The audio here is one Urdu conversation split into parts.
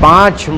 5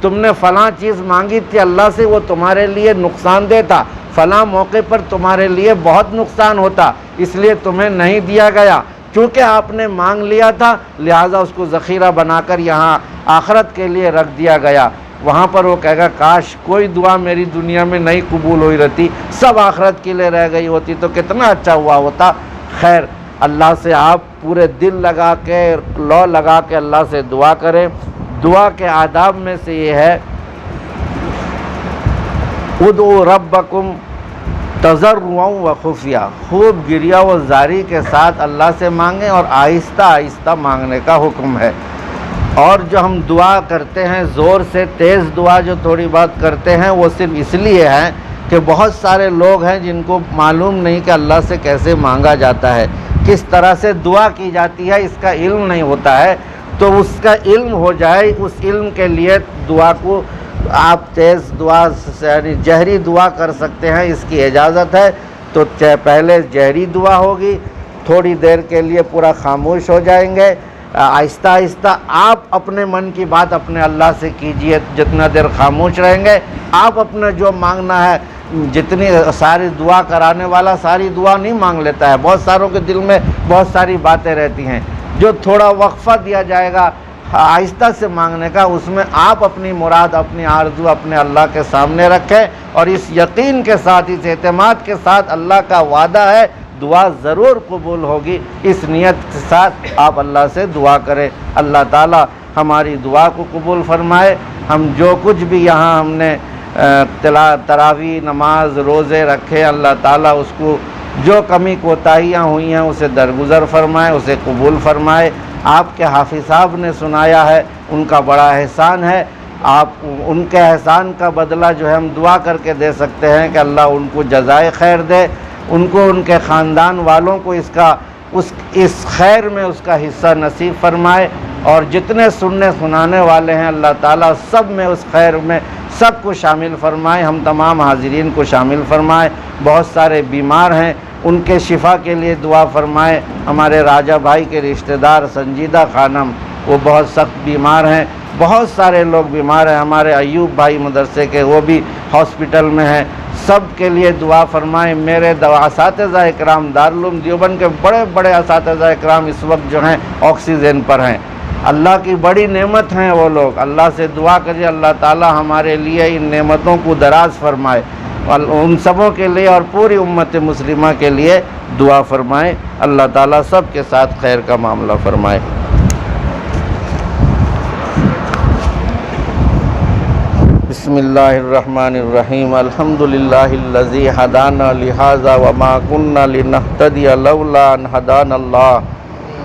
تم نے فلاں چیز مانگی تھی اللہ سے، وہ تمہارے لیے نقصان دہ تھا، فلاں موقع پر تمہارے لیے بہت نقصان ہوتا، اس لیے تمہیں نہیں دیا گیا، چونکہ آپ نے مانگ لیا تھا لہٰذا اس کو ذخیرہ بنا کر یہاں آخرت کے لیے رکھ دیا گیا۔ وہاں پر وہ کہے گا کاش کوئی دعا میری دنیا میں نہیں قبول ہوئی رہتی، سب آخرت کے لیے رہ گئی ہوتی تو کتنا اچھا ہوا ہوتا۔ خیر، اللہ سے آپ پورے دل لگا کے، لو لگا کے اللہ سے دعا کریں۔ دعا کے آداب میں سے یہ ہے ادعوا ربکم تضرعا و خفیہ، خوب گریہ و زاری کے ساتھ اللہ سے مانگیں اور آہستہ آہستہ مانگنے کا حکم ہے۔ اور جو ہم دعا کرتے ہیں زور سے تیز دعا جو تھوڑی بات کرتے ہیں وہ صرف اس لیے ہے کہ بہت سارے لوگ ہیں جن کو معلوم نہیں کہ اللہ سے کیسے مانگا جاتا ہے، کس طرح سے دعا کی جاتی ہے، اس کا علم نہیں ہوتا ہے۔ تو اس کا علم ہو جائے، اس علم کے لیے دعا کو آپ تیز دعا یعنی جہری دعا کر سکتے ہیں، اس کی اجازت ہے۔ تو پہلے جہری دعا ہوگی، تھوڑی دیر کے لیے پورا خاموش ہو جائیں گے، آہستہ آہستہ آپ اپنے من کی بات اپنے اللہ سے کیجئے، جتنا دیر خاموش رہیں گے آپ اپنا جو مانگنا ہے، جتنی ساری دعا کرانے والا ساری دعا نہیں مانگ لیتا ہے، بہت ساروں کے دل میں بہت ساری باتیں رہتی ہیں، جو تھوڑا وقفہ دیا جائے گا آہستہ سے مانگنے کا، اس میں آپ اپنی مراد، اپنی آرزو اپنے اللہ کے سامنے رکھیں اور اس یقین کے ساتھ، اس اعتماد کے ساتھ اللہ کا وعدہ ہے دعا ضرور قبول ہوگی، اس نیت کے ساتھ آپ اللہ سے دعا کریں۔ اللہ تعالی ہماری دعا کو قبول فرمائے۔ ہم جو کچھ بھی یہاں ہم نے تراویح نماز روزے رکھے، اللہ تعالیٰ اس کو جو کمی کوتاہیاں ہوئی ہیں اسے درگزر فرمائے، اسے قبول فرمائے۔ آپ کے حافظ صاحب نے سنایا ہے، ان کا بڑا احسان ہے، آپ ان کے احسان کا بدلہ جو ہے ہم دعا کر کے دے سکتے ہیں کہ اللہ ان کو جزائے خیر دے، ان کو ان کے خاندان والوں کو اس خیر میں اس کا حصہ نصیب فرمائے، اور جتنے سننے سنانے والے ہیں اللہ تعالیٰ سب میں اس خیر میں سب کو شامل فرمائے، ہم تمام حاضرین کو شامل فرمائے۔ بہت سارے بیمار ہیں، ان کے شفا کے لیے دعا فرمائے۔ ہمارے راجہ بھائی کے رشتہ دار سنجیدہ خانم، وہ بہت سخت بیمار ہیں، بہت سارے لوگ بیمار ہیں، ہمارے ایوب بھائی مدرسے کے وہ بھی ہاسپٹل میں ہیں، سب کے لیے دعا فرمائیں۔ میرے اساتذہ اکرام دارالعلوم دیوبند کے بڑے بڑے اساتذہ اکرام اس وقت جو ہیں آکسیجن پر ہیں، اللہ کی بڑی نعمت ہیں وہ لوگ، اللہ سے دعا کریے اللہ تعالی ہمارے لیے ان نعمتوں کو دراز فرمائے، اور ان سبوں کے لیے اور پوری امت مسلمہ کے لیے دعا فرمائیں۔ اللہ تعالیٰ سب کے ساتھ خیر کا معاملہ فرمائے۔ بسم اللہ الرحمن الرحیم، الحمدللہ الذی ہدانا لہذا وما كنا لنہتدی لولا ان ہدانا اللہ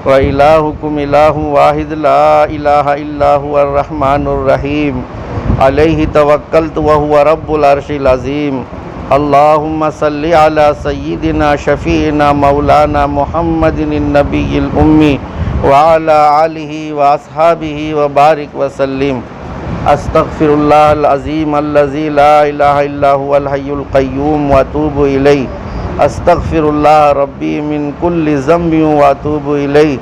وَإِلَٰهُكُمْ إِلَٰهٌ وَاحِدٌ لَا إِلَٰهَ إِلَّا هُوَ الرَّحْمَٰنُ الرَّحِيمُ عَلَيْهِ تَوَكَّلْتُ وَهُوَ رَبُّ الْعَرْشِ الْعَظِيمِ اللهم صل على سيدنا شفيعنا مولانا محمد النبي الأمي وعلى آله وأصحابه وبارك وسلم۔ أستغفر الله العظيم الذي لا إله إلا هو الحي القيوم وأتوب إليه۔ استغفر اللہ ربی من کل ذنب واتوب الیہ،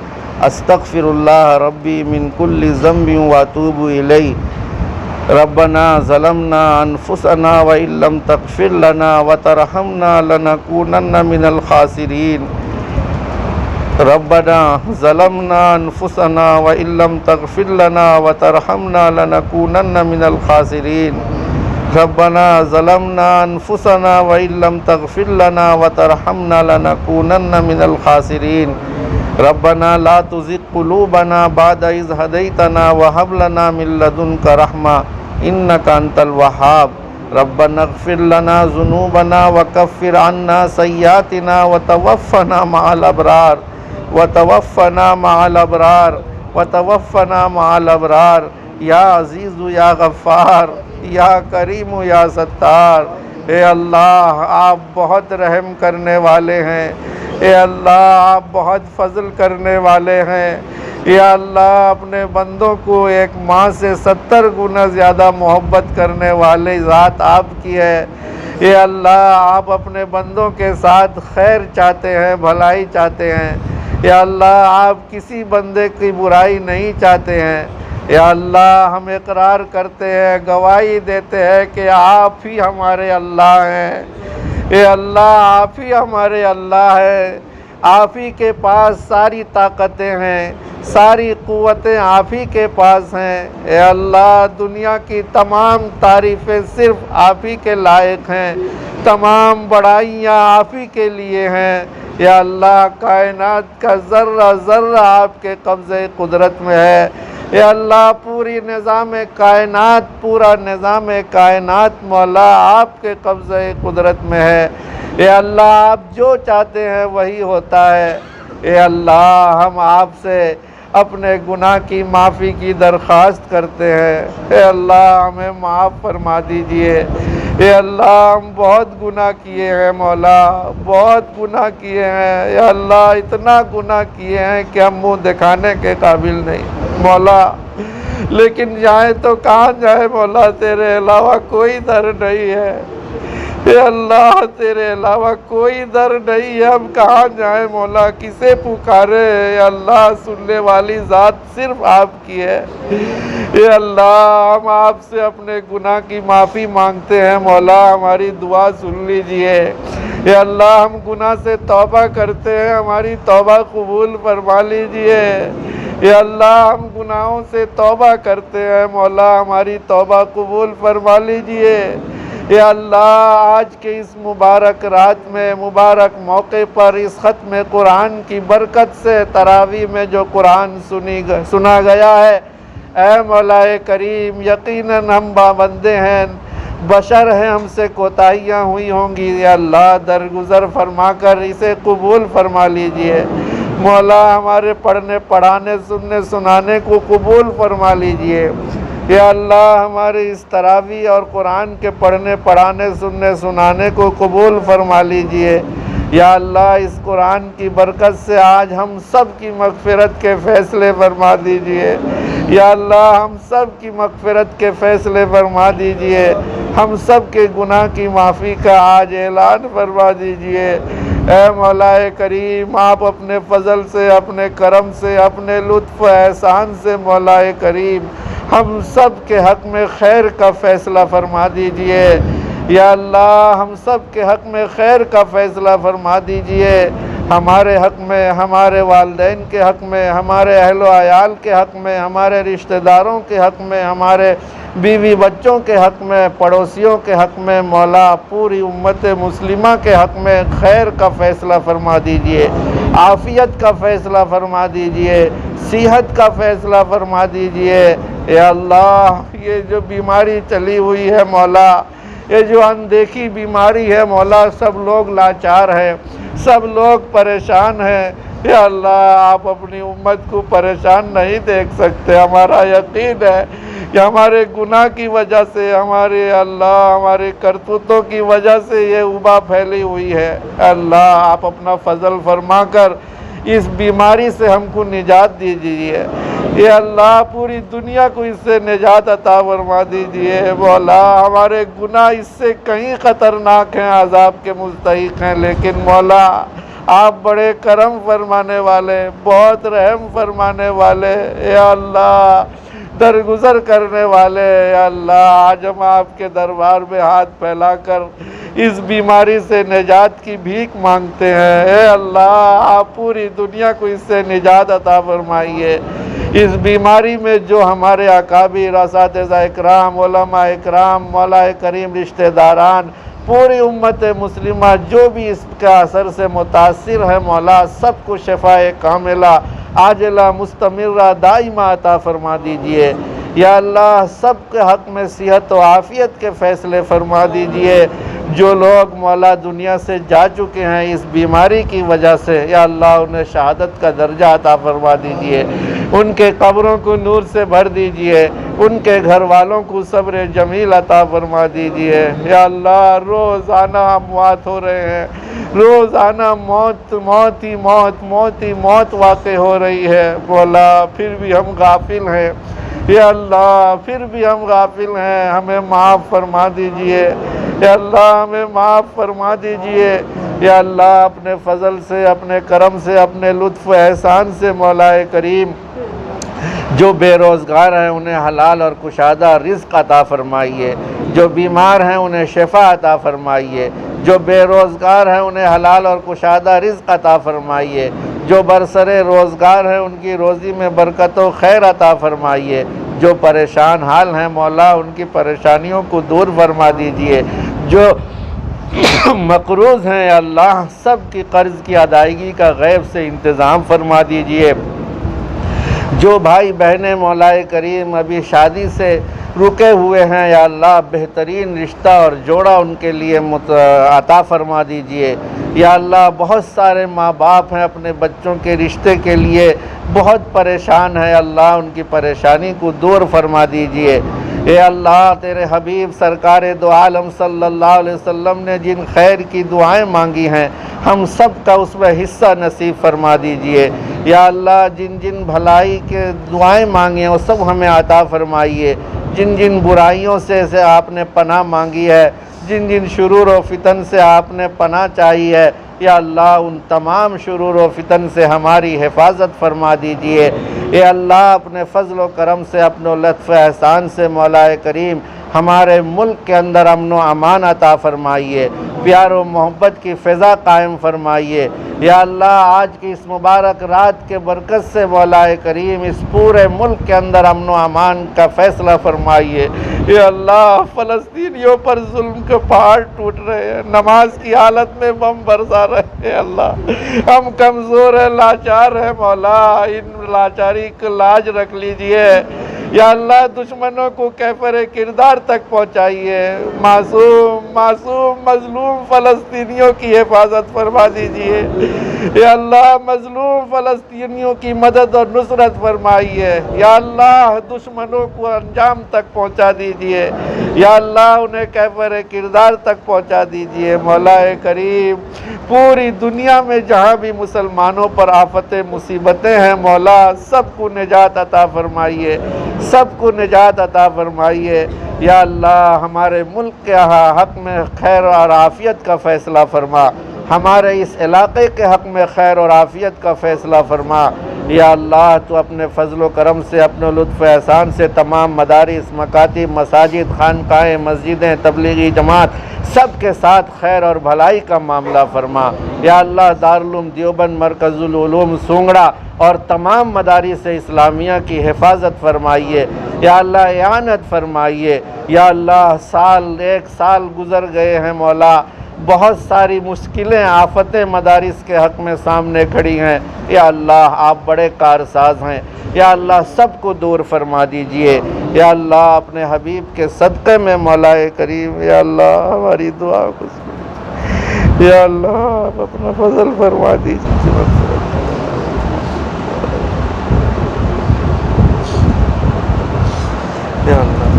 استغفر اللہ ربی من کل ذنب واتوب الیہ۔ ربنا ظلمنا انفسنا وان لم تغفر لنا وترحمنا لنکونن من الخاسرین۔ ربنا ظلمنا انفسنا وان لم تغفر لنا وترحمنا لنکونن من الخاسرین۔ ربنا ظلمنا انفسنا وان لم تغفر لنا وترحمنا لنكونن من الخاسرين۔ ربنا لا تزغ قلوبنا بعد إذ هديتنا وهب لنا من لدنك رحمة إنك أنت الوهاب۔ ربنا اغفر لنا ذنوبنا وكفر عنا سيئاتنا وتوفنا مع الأبرار، وتوفنا مع الأبرار، وتوفنا مع الأبرار۔ یا عزیز یا غفار، یا کریم یا ستار، اے اللہ آپ بہت رحم کرنے والے ہیں، اے اللہ آپ بہت فضل کرنے والے ہیں، یا اللہ اپنے بندوں کو ایک ماں سے 70 گنا زیادہ محبت کرنے والے ذات آپ کی ہے، اے اللہ آپ اپنے بندوں کے ساتھ خیر چاہتے ہیں، بھلائی چاہتے ہیں، یا اللہ آپ کسی بندے کی برائی نہیں چاہتے ہیں۔ یا اللہ ہم اقرار کرتے ہیں، گواہی دیتے ہیں کہ آپ ہی ہمارے اللہ ہیں۔ اے اللہ آپ ہی ہمارے اللہ ہیں، آپ ہی کے پاس ساری طاقتیں ہیں، ساری قوتیں آپ ہی کے پاس ہیں۔ اے اللہ دنیا کی تمام تعریفیں صرف آپ ہی کے لائق ہیں، تمام بڑائیاں آپ ہی کے لیے ہیں۔ یا اللہ کائنات کا ذرہ ذرہ آپ کے قبضے قدرت میں ہے۔ یا اللہ پوری نظام کائنات، پورا نظام کائنات مولا آپ کے قبضے قدرت میں ہے۔ اے اللہ آپ جو چاہتے ہیں وہی ہوتا ہے۔ اے اللہ ہم آپ سے اپنے گناہ کی معافی کی درخواست کرتے ہیں۔ اے اللہ ہمیں معاف فرما دیجئے۔ اے اللہ ہم بہت گناہ کیے ہیں مولا، بہت گناہ کیے ہیں۔ اے اللہ اتنا گناہ کیے ہیں کہ ہم منہ دکھانے کے قابل نہیں مولا، لیکن جائیں تو کہاں جائیں مولا، تیرے علاوہ کوئی در نہیں ہے۔ اے اللہ تیرے علاوہ کوئی در نہیں ہے، ہم کہاں جائیں مولا، کسے پکارے؟ اے اللہ سننے والی ذات صرف آپ کی ہے۔ اے اللہ ہم آپ سے اپنے گناہ کی معافی مانگتے ہیں مولا، ہماری دعا سن لیجئے۔ اے اللہ ہم گناہ سے توبہ کرتے ہیں، ہماری توبہ قبول فرما لیجئے۔ اے اللہ ہم گناہوں سے توبہ کرتے ہیں مولا، ہماری توبہ قبول فرما لیجئے۔ اے اللہ آج کے اس مبارک رات میں، مبارک موقع پر، اس ختم قرآن کی برکت سے تراویح میں جو قرآن سنا گیا ہے، اے مولا کریم یقیناً ہم بندے ہیں، بشر ہیں، ہم سے کوتاہیاں ہوئی ہوں گی۔ یا اللہ درگزر فرما کر اسے قبول فرما لیجئے مولا، ہمارے پڑھنے پڑھانے سننے سنانے کو قبول فرما لیجئے۔ یا اللہ ہمارے اس تراویح اور قرآن کے پڑھنے پڑھانے سننے سنانے کو قبول فرما لیجئے۔ یا اللہ اس قرآن کی برکت سے آج ہم سب کی مغفرت کے فیصلے فرما دیجئے۔ یا اللہ ہم سب کی مغفرت کے فیصلے فرما دیجئے، ہم سب کے گناہ کی معافی کا آج اعلان فرما دیجئے۔ اے مولا کریم آپ اپنے فضل سے، اپنے کرم سے، اپنے لطف و احسان سے مولا کریم ہم سب کے حق میں خیر کا فیصلہ فرما دیجئے۔ یا اللہ ہم سب کے حق میں خیر کا فیصلہ فرما دیجئے، ہمارے حق میں، ہمارے والدین کے حق میں، ہمارے اہل و عیال کے حق میں، ہمارے رشتہ داروں کے حق میں، ہمارے بیوی بچوں کے حق میں، پڑوسیوں کے حق میں مولا پوری امت مسلمہ کے حق میں خیر کا فیصلہ فرما دیجئے، عافیت کا فیصلہ فرما دیجئے، صحت کا فیصلہ فرما دیجئے۔ اے اللہ یہ جو بیماری چلی ہوئی ہے مولا، یہ جو اندیکھی بیماری ہے مولا، سب لوگ لاچار ہیں، سب لوگ پریشان ہیں۔ یا اللہ آپ اپنی امت کو پریشان نہیں دیکھ سکتے، ہمارا یقین ہے کہ ہمارے گناہ کی وجہ سے، ہمارے اللہ ہمارے کرتوتوں کی وجہ سے یہ وبا پھیلی ہوئی ہے۔ اللہ آپ اپنا فضل فرما کر اس بیماری سے ہم کو نجات دیجیے۔ اے اللہ پوری دنیا کو اس سے نجات عطا فرما دیجیے۔ مولا ہمارے گناہ اس سے کہیں خطرناک ہیں، عذاب کے مستحق ہیں، لیکن مولا آپ بڑے کرم فرمانے والے، بہت رحم فرمانے والے، اے اللہ درگزر کرنے والے۔ اے اللہ آج ہم آپ کے دربار میں ہاتھ پھیلا کر اس بیماری سے نجات کی بھیک مانگتے ہیں۔ اے اللہ آپ پوری دنیا کو اس سے نجات عطا فرمائیے۔ اس بیماری میں جو ہمارے اکابر، اساتذہ اکرام، علماء اکرام، مولا کریم رشتہ داران، پوری امت مسلمہ جو بھی اس کا اثر سے متاثر ہے مولا، سب کو شفائے کاملہ عاجلہ مستمرہ دائمہ عطا فرما دیجئے۔ یا اللہ سب کے حق میں صحت و عافیت کے فیصلے فرما دیجئے۔ جو لوگ مولا دنیا سے جا چکے ہیں اس بیماری کی وجہ سے، یا اللہ انہیں شہادت کا درجہ عطا فرما دیجئے، ان کے قبروں کو نور سے بھر دیجئے، ان کے گھر والوں کو صبر جمیل عطا فرما دیجئے۔ یا اللہ روزانہ اموات ہو رہے ہیں، روزانہ موت ہی موت واقع ہو رہی ہے مولا، پھر بھی ہم غافل ہیں۔ یا اللہ پھر بھی ہم غافل ہیں، ہمیں معاف فرما دیجئے۔ یا اللہ ہمیں معاف فرما دیجئے۔ یا اللہ اپنے فضل سے، اپنے کرم سے، اپنے لطف و احسان سے مولا کریم جو بے روزگار ہیں انہیں حلال اور کشادہ رزق عطا فرمائیے، جو بیمار ہیں انہیں شفا عطا فرمائیے، جو بے روزگار ہیں انہیں حلال اور کشادہ رزق عطا فرمائیے، جو برسر روزگار ہیں ان کی روزی میں برکت و خیر عطا فرمائیے، جو پریشان حال ہیں مولا ان کی پریشانیوں کو دور فرما دیجئے، جو مقروض ہیں یا اللہ سب کی قرض کی ادائیگی کا غیب سے انتظام فرما دیجئے، جو بھائی بہنیں مولا کریم ابھی شادی سے رکے ہوئے ہیں یا اللہ بہترین رشتہ اور جوڑا ان کے لیے عطا فرما دیجئے، یا اللہ بہت سارے ماں باپ ہیں اپنے بچوں کے رشتے کے لیے بہت پریشان ہیں، اللہ ان کی پریشانی کو دور فرما دیجئے، اے اللہ تیرے حبیب سرکار دو عالم صلی اللہ علیہ وسلم نے جن خیر کی دعائیں مانگی ہیں ہم سب کا اس میں حصہ نصیب فرما دیجئے، یا اللہ جن جن بھلائی کے دعائیں مانگی ہیں وہ سب ہمیں عطا فرمائیے، جن جن برائیوں سے آپ نے پناہ مانگی ہے، جن جن شرور و فتن سے آپ نے پناہ چاہی ہے، یا اللہ ان تمام شرور و فتن سے ہماری حفاظت فرما دیجئے، اے اللہ اپنے فضل و کرم سے، اپنے لطف و احسان سے مولا کریم ہمارے ملک کے اندر امن و امان عطا فرمائیے، پیار و محبت کی فضا قائم فرمائیے، یا اللہ آج کی اس مبارک رات کے برکت سے مولا کریم اس پورے ملک کے اندر امن و امان کا فیصلہ فرمائیے، یا اللہ فلسطینیوں پر ظلم کے پہاڑ ٹوٹ رہے ہیں، نماز کی حالت میں بم برسا رہے ہیں، اللہ ہم کمزور ہیں، لاچار ہیں مولا، ان لاچاری کو لاج رکھ لیجئے، یا اللہ دشمنوں کو کیفر کردار تک پہنچائیے، معصوم مظلوم فلسطینیوں کی حفاظت فرما دیجئے، یا اللہ مظلوم فلسطینیوں کی مدد اور نصرت فرمائیے، یا اللہ دشمنوں کو انجام تک پہنچا دیجئے، یا اللہ انہیں کیفر کردار تک پہنچا دیجئے، مولا کریم پوری دنیا میں جہاں بھی مسلمانوں پر آفتیں مصیبتیں ہیں مولا سب کو نجات عطا فرمائیے، سب کو نجات عطا فرمائیے، یا اللہ ہمارے ملک کے حق میں خیر اور عافیت کا فیصلہ فرما، ہمارے اس علاقے کے حق میں خیر اور عافیت کا فیصلہ فرما، یا اللہ تو اپنے فضل و کرم سے، اپنے لطف و احسان سے تمام مدارس، مکاتب، مساجد، خانقاہیں، مسجدیں، تبلیغی جماعت سب کے ساتھ خیر اور بھلائی کا معاملہ فرما، یا اللہ دارالعلوم دیوبند، مرکز العلوم سونگڑا اور تمام مدارس اسلامیہ کی حفاظت فرمائیے، یا اللہ اعانت فرمائیے، یا اللہ ایک سال گزر گئے ہیں مولا، بہت ساری مشکلیں آفتیں مدارس کے حق میں سامنے کھڑی ہیں، یا اللہ آپ بڑے کارساز ہیں، یا اللہ سب کو دور فرما دیجئے، یا اللہ اپنے حبیب کے صدقے میں مولا کریم یا اللہ ہماری دعا کو سنیے، یا اللہ آپ اپنا فضل فرما دیجئے، یا اللہ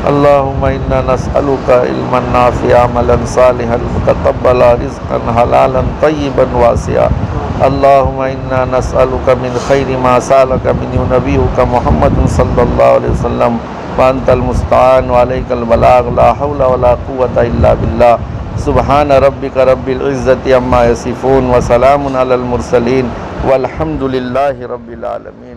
اللہم انا نسألک علما نافعا عملا صالحا متقبلا رزقا حلالا طیبا واسعا اللہم انا نسألک من خیر ما سألک منہ نبیک محمد صلی اللہ علیہ وسلم وانت المستعان وعلیک البلاغ لا حول ولا قوة الا باللہ سبحان ربک رب العزت عما یصفون وسلام علی المرسلین والحمد للہ رب العالمین۔